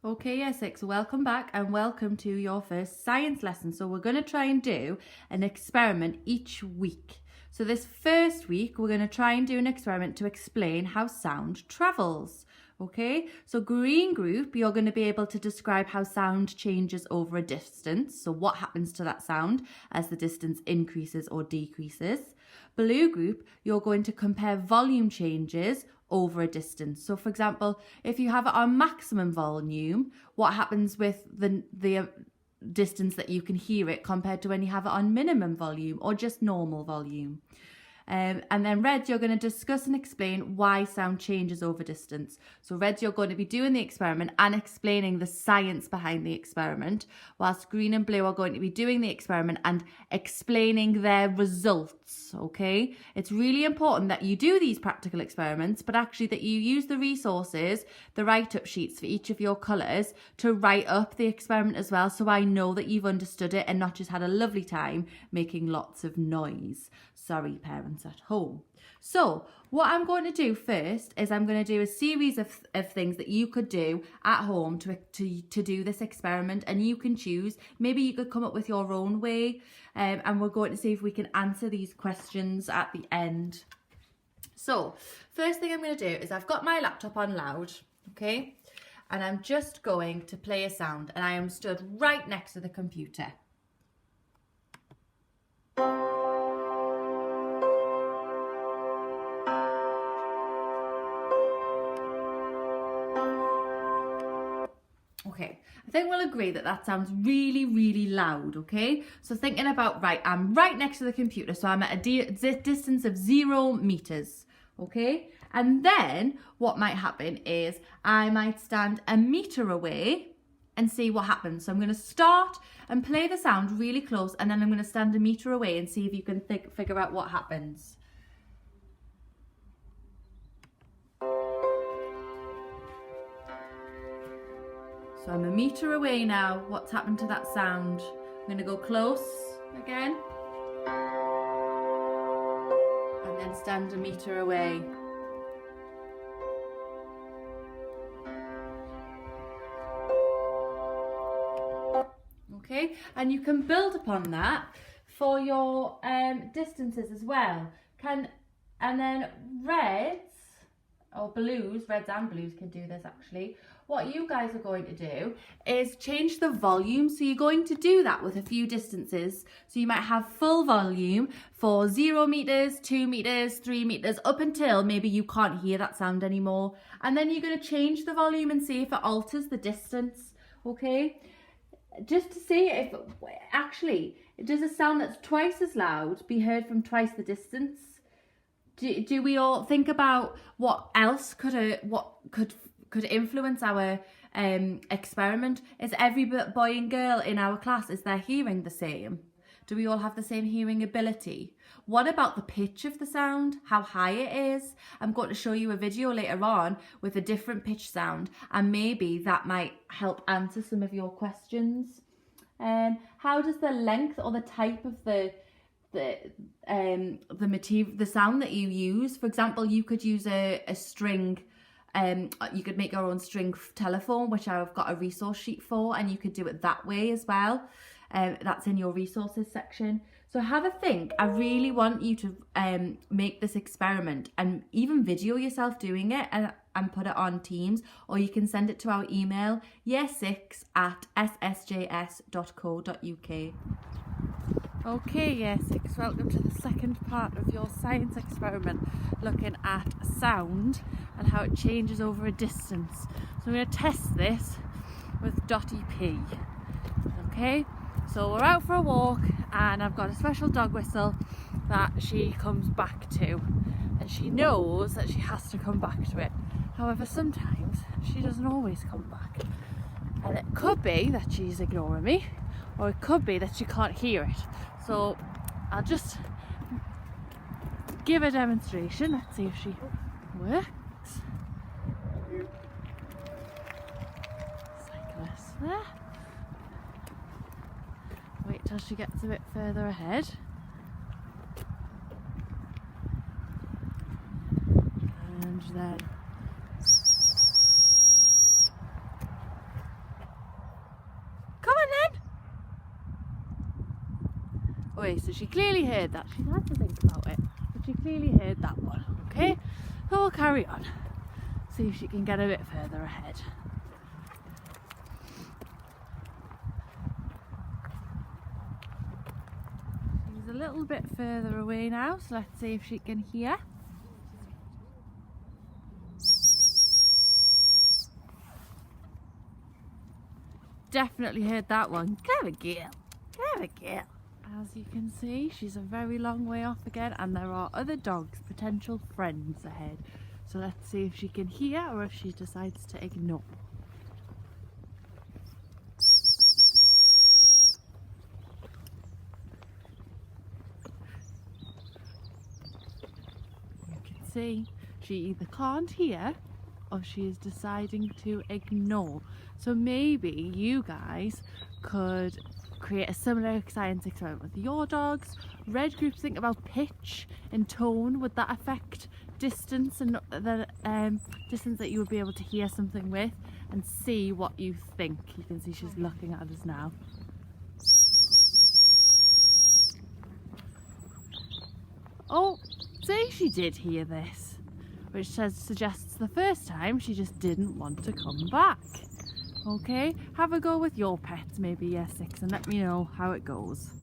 Okay, year six, welcome back and welcome to your first science lesson. So we're going to try and do an experiment each week. So this first week, we're going to try and do an experiment to explain how sound travels. Okay, so green group, you're going to be able to describe how sound changes over a distance. So what happens to that sound as the distance increases or decreases. Blue group, you're going to compare volume changes over a distance. So for example, if you have it on maximum volume, what happens with the distance that you can hear it compared to when you have it on minimum volume or just normal volume. And then red, you're going to discuss and explain why sound changes over distance. So red, you're going to be doing the experiment and explaining the science behind the experiment, whilst green and blue are going to be doing the experiment and explaining their results, okay? It's really important that you do these practical experiments, but actually that you use the resources, the write-up sheets for each of your colours to write up the experiment as well, so I know that you've understood it and not just had a lovely time making lots of noise. Sorry, parents at home. So what I'm going to do first is I'm going to do a series of things that you could do at home to do this experiment, and you can choose. Maybe you could come up with your own way, and we're going to see if we can answer these questions at the end. So first thing I'm going to do is I've got my laptop on loud, okay, and I'm just going to play a sound, and I am stood right next to the computer. Okay, I think we'll agree that that sounds really, really loud, okay? So thinking about, right, I'm right next to the computer, so I'm at a distance of 0 meters, okay? And then what might happen is I might stand a meter away and see what happens. So I'm going to start and play the sound really close, and then I'm going to stand a meter away and see if you can figure out what happens. So I'm a meter away now. What's happened to that sound? I'm going to go close again. And then stand a meter away. Okay, and you can build upon that for your distances as well. And then reds and blues can do this actually. What you guys are going to do is change the volume. So you're going to do that with a few distances. So you might have full volume for 0 meters, 2 meters, 3 meters, up until maybe you can't hear that sound anymore. And then you're going to change the volume and see if it alters the distance, okay? Just to see if actually, does a sound that's twice as loud be heard from twice the distance? Do we all think about what else could influence our experiment? Is every boy and girl in our class, is their hearing the same? Do we all have the same hearing ability? What about the pitch of the sound? How high it is? I'm going to show you a video later on with a different pitch sound, and maybe that might help answer some of your questions. How does the length or the type of the material, the sound that you use? For example, you could use a string. You could make your own string telephone, which I've got a resource sheet for, and you could do it that way as well. That's in your resources section. So have a think. I really want you to make this experiment and even video yourself doing it and put it on Teams, or you can send it to our email, year6@ssjs.co.uk. Okay, year 6, welcome to the second part of your science experiment, looking at sound and how it changes over a distance. So I'm going to test this with Dottie P. Okay, so we're out for a walk and I've got a special dog whistle that she comes back to, and she knows that she has to come back to it. However, sometimes she doesn't always come back, and it could be that she's ignoring me, or it could be that she can't hear it. So I'll just give a demonstration. Let's see if she works. Cyclist there. Wait till she gets a bit further ahead. And then Okay, so she clearly heard that. She's had to think about it, but she clearly heard that one. Okay, so we'll carry on. See if she can get a bit further ahead. She's a little bit further away now, so let's see if she can hear. Definitely heard that one. Clever girl, clever girl. As you can see, she's a very long way off again, and there are other dogs, potential friends ahead. So let's see if she can hear or if she decides to ignore. You can see she either can't hear or she is deciding to ignore. So maybe you guys could create a similar science experiment with your dogs. Red groups think about pitch and tone. Would that affect distance and the distance that you would be able to hear something with? And see what you think. You can see she's looking at us now. Oh, say she did hear this, which suggests the first time she just didn't want to come back. Okay, have a go with your pets, maybe year 6, and let me know how it goes.